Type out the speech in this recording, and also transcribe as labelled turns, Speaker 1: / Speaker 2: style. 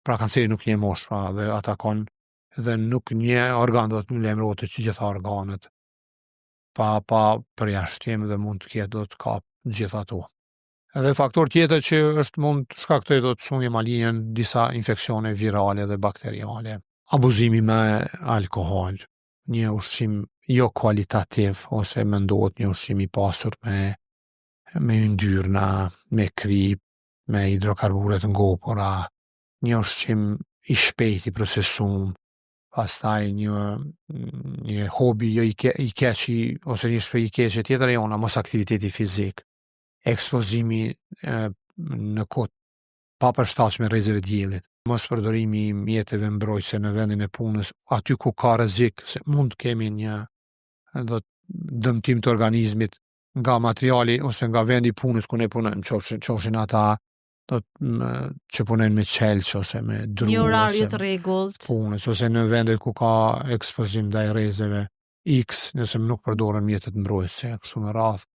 Speaker 1: pra kanceri nuk një mosh, pra dhe atakon dhe nuk një organ do të lajmërohet që gjitha organet pa përjashtim dhe mund të ketë do të kapë gjitha ato. Edhe faktor tjetër që është mund të shkaktoj do të sumje malinën disa infeksione virale dhe bakteriale. Abuzimi me alkohol, një ushqim jo kualitativ ose mendohet një ushqim i pasur me yndyrna, me krip, me hidrokarburet ngopura, një ushqim i shpejt i procesum, pastaj një hobi jo i keq ose një shpreh i keq tjetër e ona mos aktiviteti fizik, ekspozimi në kohë pa përshtatshme rrezeve të diellit, mos përdorimi i mjeteve mbrojtëse në vendin e punës, aty ku ka rrezik se mund të kemi një dëmtim të organizmit nga materiali ose nga vendi i punës ku ne punojmë, qofshin ata që punojnë me qelç ose me dru,
Speaker 2: një orarje të rregullt
Speaker 1: punës ose në vende ku ka ekspozim ndaj rrezeve X, nëse nuk përdoren mjetet mbrojtëse, kështu me radhë.